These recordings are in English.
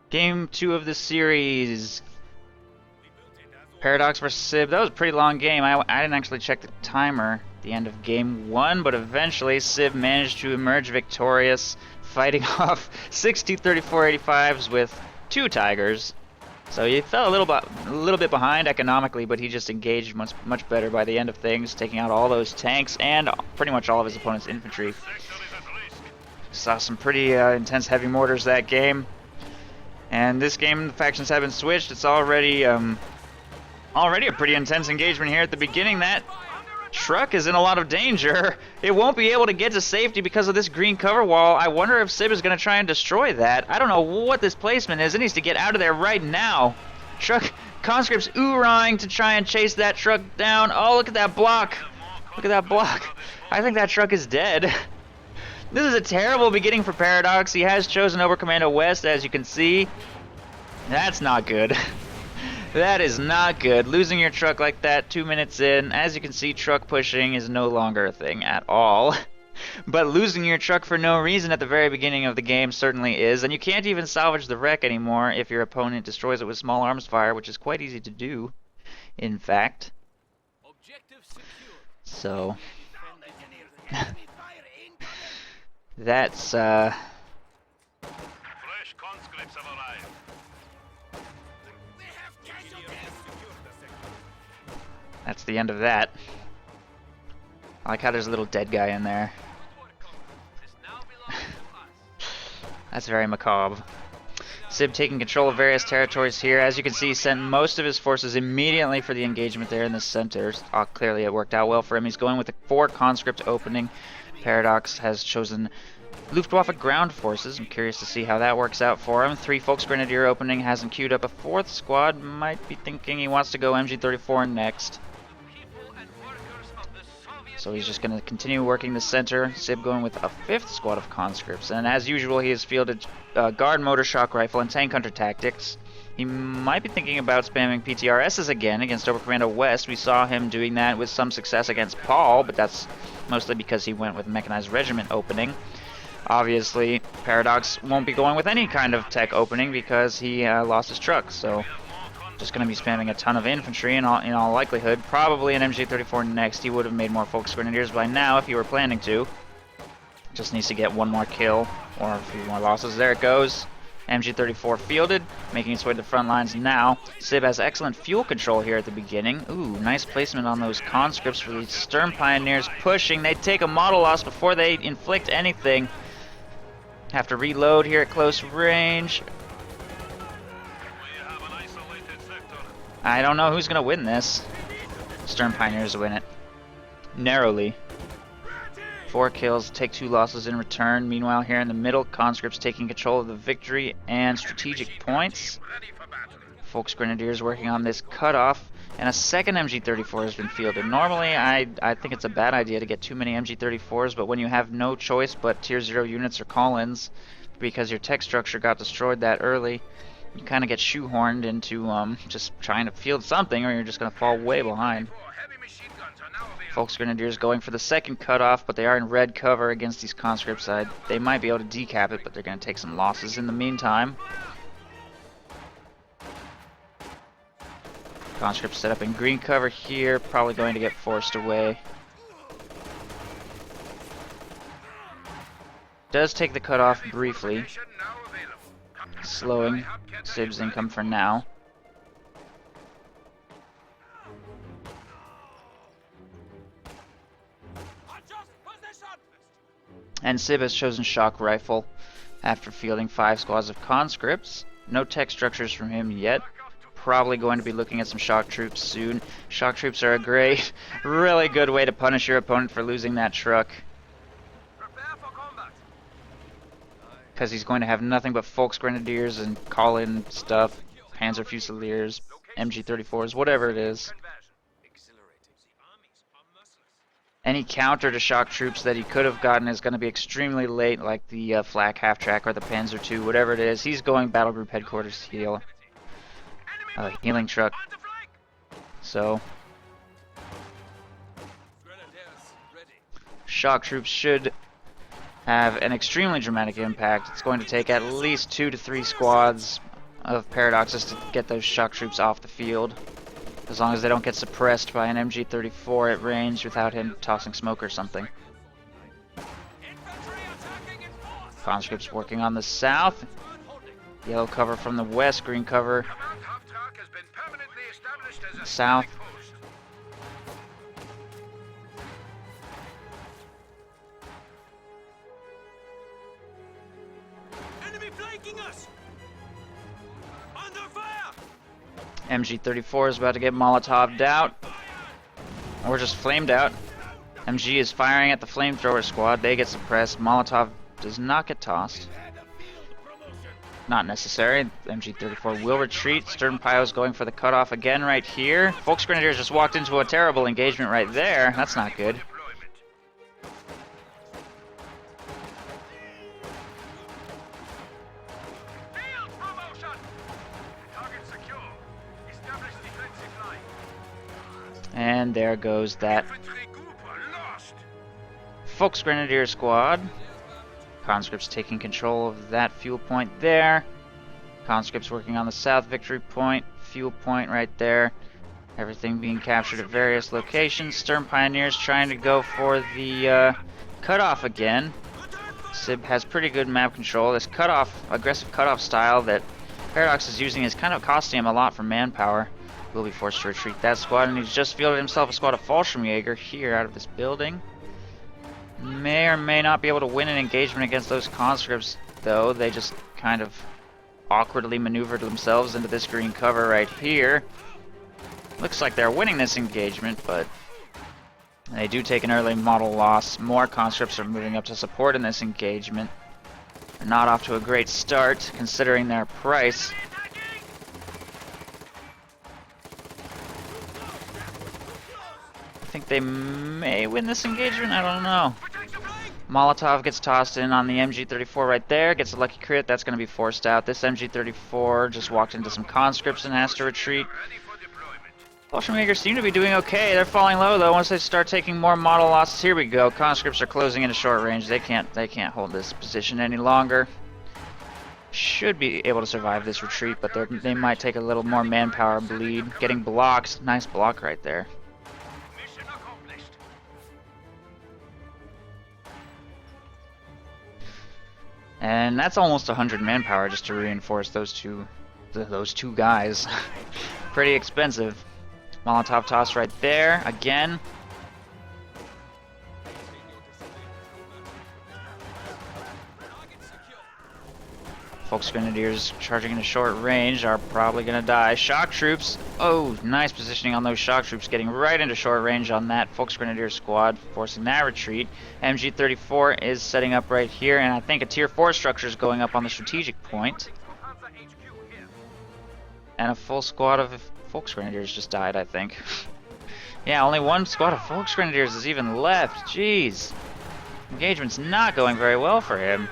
Game 2 of the series. Paradox versus Sib. That was a pretty long game. I didn't actually check the timer at the end of game 1, but eventually Sib managed to emerge victorious, fighting off 62-34-85s with 2 Tigers. So he fell a little bit behind economically, but he just engaged much better by the end of things, taking out all those tanks and pretty much all of his opponent's infantry. Saw some pretty intense heavy mortars that game. And this game, the factions have been switched. It's already a pretty intense engagement here at the beginning. That truck is in a lot of danger. It won't be able to get to safety because of this green cover wall. I wonder if Sib is going to try and destroy that. I don't know what this placement is. It needs to get out of there right now. Truck conscripts oorahing to try and chase that truck down. Oh, look at that block. Look at that block. I think that truck is dead. This is a terrible beginning for Paradox. He has chosen Oberkommando West, as you can see. That's not good. That is not good. Losing your truck like that 2 minutes in, as you can see, truck pushing is no longer a thing at all. But losing your truck for no reason at the very beginning of the game certainly is, and you can't even salvage the wreck anymore if your opponent destroys it with small arms fire, which is quite easy to do, in fact. So... That's the end of that. I like how there's a little dead guy in there. That's very macabre. Sib taking control of various territories here. As you can see, sent most of his forces immediately for the engagement there in the center. Clearly it worked out well for him. He's going with a 4 conscript opening. Paradox has chosen Luftwaffe ground forces. I'm curious to see how that works out for him. 3 Volksgrenadier opening, hasn't queued up a 4th squad. Might be thinking he wants to go MG34 next. So he's just going to continue working the center. Sib going with a 5th squad of conscripts. And as usual, he has fielded guard motor shock rifle and tank hunter tactics. He might be thinking about spamming PTRSs again against Oberkommando West. We saw him doing that with some success against Paul, but that's mostly because he went with mechanized regiment opening. Obviously, Paradox won't be going with any kind of tech opening because he lost his truck, so just going to be spamming a ton of infantry in all likelihood. Probably an MG34 next. He would have made more Volksgrenadiers by now if he were planning to. Just needs to get 1 more kill or a few more losses. There it goes. MG34 fielded, making its way to the front lines now. Sib has excellent fuel control here at the beginning. Ooh, nice placement on those conscripts for the Sturm Pioneers pushing. They take a model loss before they inflict anything. Have to reload here at close range. I don't know who's going to win this. Sturm Pioneers win it. Narrowly. 4 kills, take 2 losses in return. Meanwhile, here in the middle, conscripts taking control of the victory and strategic points. Volksgrenadiers working on this cutoff, and a second MG34 has been fielded. Normally, I think it's a bad idea to get too many MG34s, but when you have no choice but tier 0 units or call-ins, because your tech structure got destroyed that early, you kind of get shoehorned into just trying to field something, or you're just going to fall way behind. Volksgrenadiers going for the second cutoff, but they are in red cover against these conscripts. They might be able to decap it, but they're going to take some losses in the meantime. Conscripts set up in green cover here, probably going to get forced away. Does take the cutoff briefly, slowing Sib's income for now. And Sib has chosen shock rifle after fielding 5 squads of conscripts. No tech structures from him yet. Probably going to be looking at some shock troops soon. Shock troops are a great, really good way to punish your opponent for losing that truck. Because he's going to have nothing but Volksgrenadiers and call-in stuff. Panzer Fusiliers, MG34s, whatever it is. Any counter to shock troops that he could have gotten is going to be extremely late, like the Flak half-track or the Panzer II, whatever it is. He's going battle group headquarters to heal. Healing truck. So, shock troops should have an extremely dramatic impact. It's going to take at least 2 to 3 squads of Paradoxes to get those shock troops off the field, as long as they don't get suppressed by an MG34 at range without him tossing smoke or something. Conscripts working on the south. Yellow cover from the west, green cover south. Enemy flanking us! Under fire! MG34 is about to get Molotov'd out, or just flamed out. MG is firing at the flamethrower squad. They get suppressed. Molotov does not get tossed. Not necessary. MG34 will retreat. Stern Pyro's going for the cutoff again right here. Volksgrenadiers just walked into a terrible engagement right there. That's not good. And there goes that Volksgrenadier squad. Conscripts taking control of that fuel point there. Conscripts working on the south victory point, fuel point right there. Everything being captured at various locations. Stern Pioneers trying to go for the cutoff again. Sib has pretty good map control. This cutoff, aggressive cutoff style that Paradox is using is kind of costing him a lot for manpower. Will be forced to retreat that squad, and he's just fielded himself a squad of Fallschirmjäger here out of this building. May or may not be able to win an engagement against those conscripts, though. They just kind of awkwardly maneuvered themselves into this green cover right here. Looks like they're winning this engagement, but they do take an early model loss. More conscripts are moving up to support in this engagement. They're not off to a great start, considering their price. I think they may win this engagement, I don't know. Molotov gets tossed in on the MG34 right there, gets a lucky crit, that's going to be forced out. This MG34 just walked into some conscripts and has to retreat. Fallschirmjäger seem to be doing okay, they're falling low though. Once they start taking more model losses, here we go. Conscripts are closing into short range, they can't hold this position any longer. Should be able to survive this retreat, but they might take a little more manpower bleed. Getting blocked, nice block right there. And that's almost 100 manpower just to reinforce those two guys. Pretty expensive. Molotov toss right there again. Volksgrenadiers charging into short range are probably gonna die. Shock troops. Oh, nice positioning on those shock troops, getting right into short range on that Volksgrenadier squad, forcing that retreat. MG34 is setting up right here, and I think a tier 4 structure is going up on the strategic point. And a full squad of Volksgrenadiers just died, I think. Yeah, only one squad of Volksgrenadiers is even left. Jeez. Engagement's not going very well for him.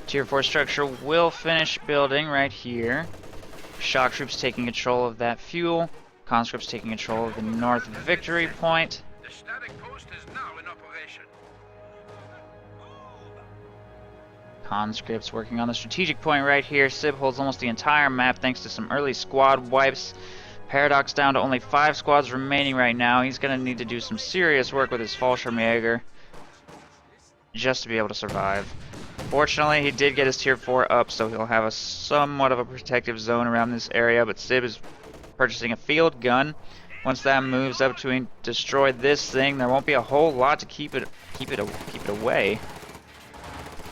Tier 4 structure will finish building right here. Shock troops taking control of that fuel. Conscripts taking control of the north victory point. The static post is now in operation. Conscripts working on the strategic point right here. Sib holds almost the entire map thanks to some early squad wipes. Paradox down to only 5 squads remaining right now. He's going to need to do some serious work with his Fallschirmjäger just to be able to survive. Fortunately, he did get his tier 4 up, so he'll have a somewhat of a protective zone around this area, but Sib is purchasing a field gun. Once that moves up to destroy this thing, there won't be a whole lot to keep it away.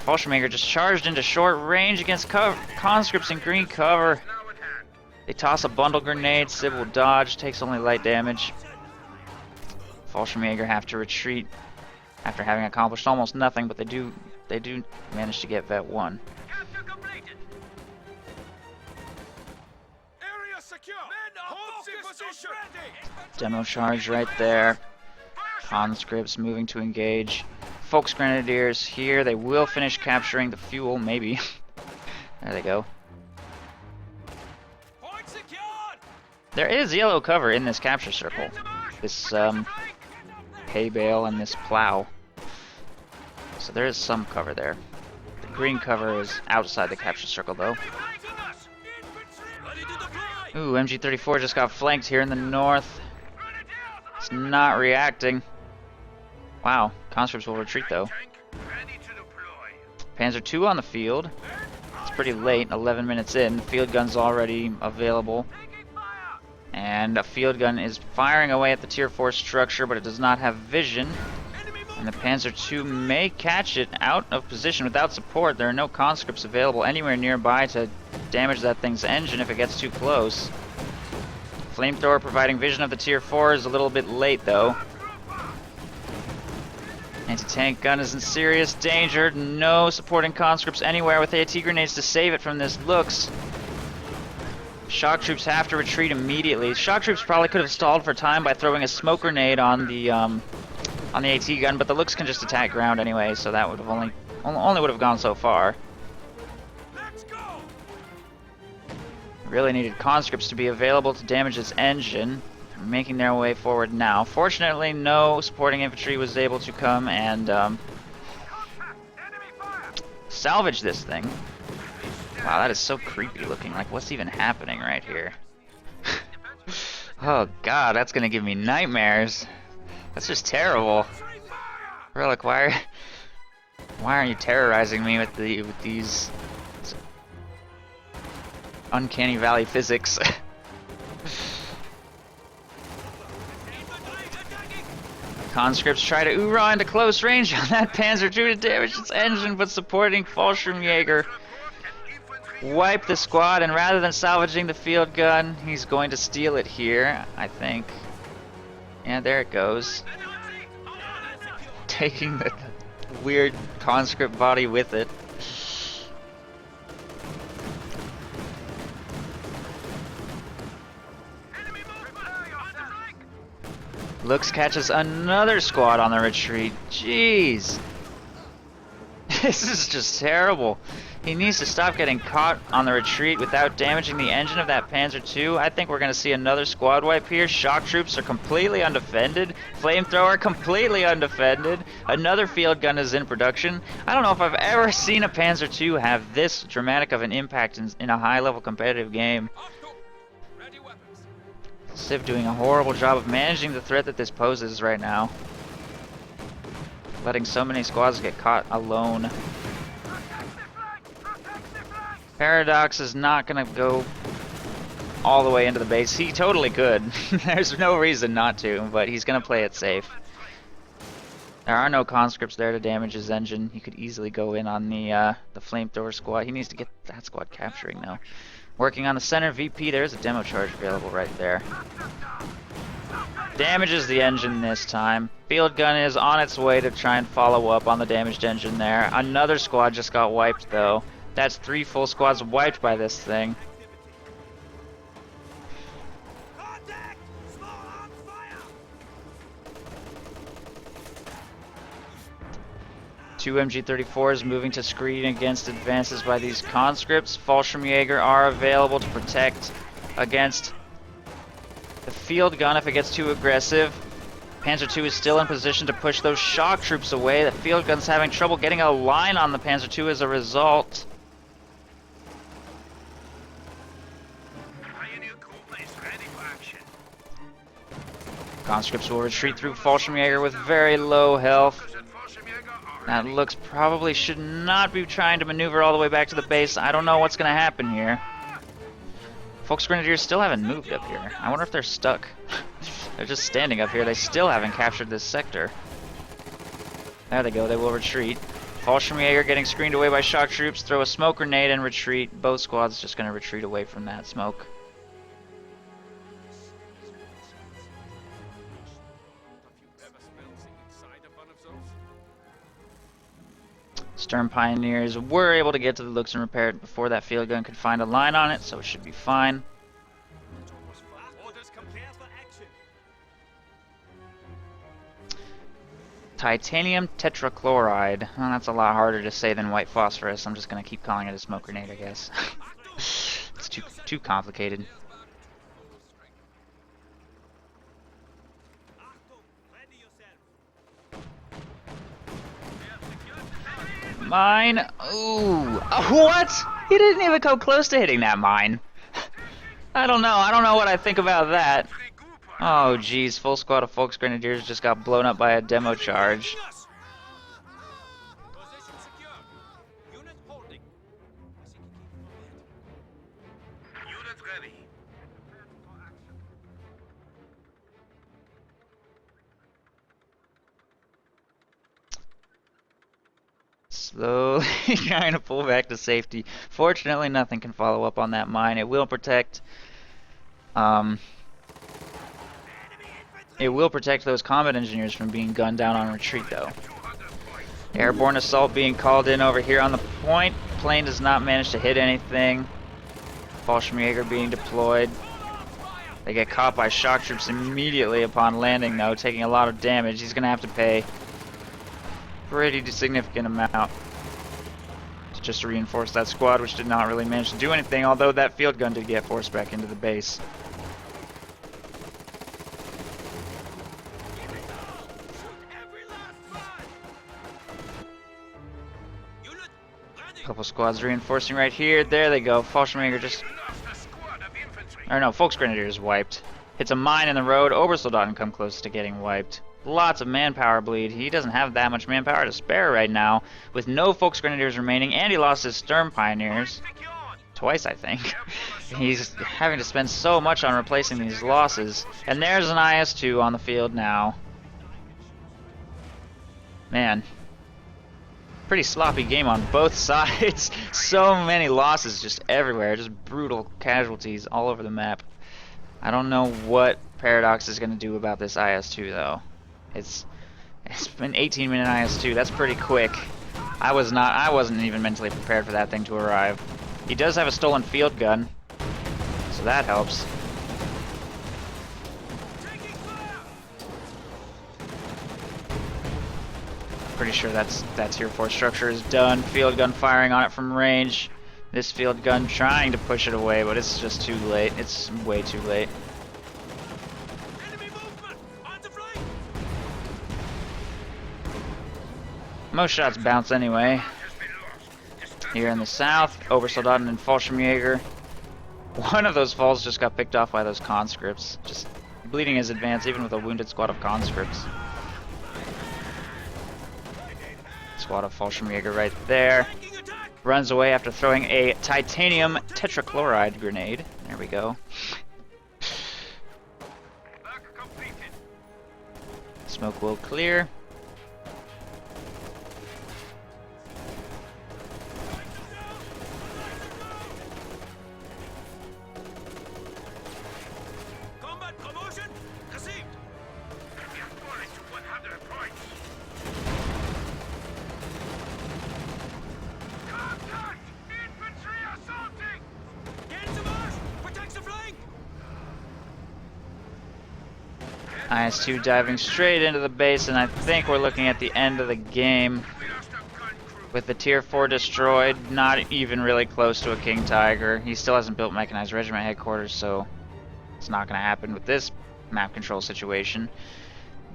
Fallschirmjäger just charged into short range against conscripts in green cover. They toss a bundle grenade, Sib will dodge, takes only light damage. Fallschirmjäger have to retreat after having accomplished almost nothing, but they do manage to get Vet 1. Demo charge right there. Conscripts moving to engage. Volksgrenadiers here. They will finish capturing the fuel, maybe. There they go. There is yellow cover in this capture circle. This hay bale and this plow. So there is some cover there. The green cover is outside the capture circle though. Ooh, MG34 just got flanked here in the north. It's not reacting. Wow, conscripts will retreat though. Panzer II on the field. It's pretty late, 11 minutes in. Field gun's already available. And a field gun is firing away at the Tier 4 structure, but it does not have vision. And the Panzer II may catch it out of position without support. There are no conscripts available anywhere nearby to damage that thing's engine if it gets too close. Flamethrower providing vision of the Tier 4 is a little bit late though. Anti-tank gun is in serious danger. No supporting conscripts anywhere with AT grenades to save it from this looks. Shock troops have to retreat immediately. Shock troops probably could have stalled for time by throwing a smoke grenade on the AT gun, but the looks can just attack ground anyway, so that would have only would have gone so far. Really needed conscripts to be available to damage its engine. Making their way forward now. Fortunately, no supporting infantry was able to come and salvage this thing. Wow, that is so creepy looking. Like, what's even happening right here? Oh god, that's gonna give me nightmares. That's just terrible. Relic, why aren't you terrorizing me with these uncanny valley physics? Conscripts try to oorah into close range on that Panzer II to damage its engine, but supporting Fallschirmjäger wipe the squad, and rather than salvaging the field gun, he's going to steal it here, I think. Yeah, there it goes. Taking the weird conscript body with it. Looks catches another squad on the retreat. Jeez. This is just terrible. He needs to stop getting caught on the retreat without damaging the engine of that Panzer II. I think we're going to see another squad wipe here. Shock troops are completely undefended. Flamethrower completely undefended. Another field gun is in production. I don't know if I've ever seen a Panzer II have this dramatic of an impact in a high-level competitive game. Civ doing a horrible job of managing the threat that this poses right now. Letting so many squads get caught alone. Paradox is not going to go all the way into the base. He totally could. There's no reason not to, but he's going to play it safe. There are no conscripts there to damage his engine. He could easily go in on the flamethrower squad. He needs to get that squad capturing though. Working on the center VP, there's a demo charge available right there. Damages the engine this time. Field gun is on its way to try and follow up on the damaged engine there. Another squad just got wiped though. That's 3 full squads wiped by this thing. Two MG34s moving to screen against advances by these conscripts. Fallschirmjäger are available to protect against the field gun if it gets too aggressive. Panzer II is still in position to push those shock troops away. The field gun's having trouble getting a line on the Panzer II as a result. Conscripts will retreat through Fallschirmjäger with very low health. That looks probably should not be trying to maneuver all the way back to the base. I don't know what's going to happen here. Volksgrenadiers still haven't moved up here. I wonder if they're stuck. They're just standing up here. They still haven't captured this sector. There they go. They will retreat. Fallschirmjäger getting screened away by shock troops. Throw a smoke grenade and retreat. Both squads just going to retreat away from that smoke. Stern Pioneers were able to get to the looks and repair it before that field gun could find a line on it, so it should be fine. Titanium tetrachloride. Well, that's a lot harder to say than white phosphorus. I'm just gonna keep calling it a smoke grenade, I guess. It's too complicated. Mine. Ooh. What? He didn't even come close to hitting that mine. I don't know. I don't know what I think about that. Oh, geez. Full squad of Folks Grenadiers just got blown up by a demo charge. Position secure. Unit holding. Unit ready. Slowly trying to pull back to safety. Fortunately, nothing can follow up on that mine. It will protect... It will protect those combat engineers from being gunned down on retreat, though. Airborne assault being called in over here on the point. Plane does not manage to hit anything. Fallschirmjäger being deployed. They get caught by shock troops immediately upon landing, though, taking a lot of damage. He's going to have to pay a pretty significant amount just to reinforce that squad, which did not really manage to do anything, although that field gun did get forced back into the base. Couple squads reinforcing right here. There they go. Fallschirmjäger just... Or no, Volksgrenadiers wiped. Hits a mine in the road. Obersoldaten come close to getting wiped. Lots of manpower bleed. He doesn't have that much manpower to spare right now, with no Volksgrenadiers remaining, and he lost his Sturm Pioneers. Twice, I think. He's having to spend so much on replacing these losses. And there's an IS-2 on the field now. Man. Pretty sloppy game on both sides. So many losses just everywhere. Just brutal casualties all over the map. I don't know what Paradox is going to do about this IS-2 though. It's been 18-minute IS-2. That's pretty quick. I wasn't even mentally prepared for that thing to arrive. He does have a stolen field gun, so that helps. Pretty sure that's tier 4 structure is done. Field gun firing on it from range. This field gun trying to push it away, but it's just too late. It's way too late. Enemy movement on the flank. Most shots bounce anyway. Here in the south, Obersoldaten and Fallschirmjäger. One of those falls just got picked off by those conscripts. Just bleeding his advance, even with a wounded squad of conscripts. Squad of Fallschirmjäger right there. Runs away after throwing a titanium tetrachloride grenade. There we go. Smoke will clear. Combat promotion received. Point to 100 points. Contact! Infantry assaulting! Get to march! Protect the flank! IS-2 diving straight into the base, and I think we're looking at the end of the game. With the tier 4 destroyed, not even really close to a King Tiger. He still hasn't built mechanized regiment headquarters, so it's not going to happen with this map control situation.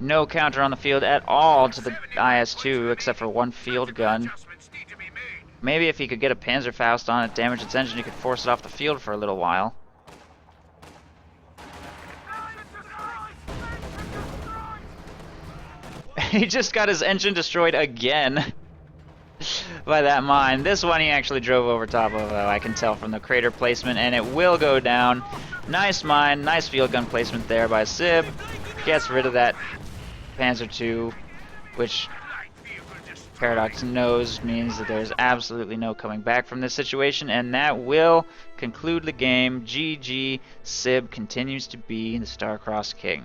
No counter on the field at all to the IS-2, except for one field gun. Maybe if he could get a Panzerfaust on it, damage its engine, he could force it off the field for a little while. He just got his engine destroyed again by that mine. This one he actually drove over top of, I can tell from the crater placement, and it will go down. Nice mine, nice field gun placement there by Sib. Gets rid of that Panzer II, which Paradox knows means that there's absolutely no coming back from this situation, and that will conclude the game. GG. Sib continues to be the Star-Crossed King.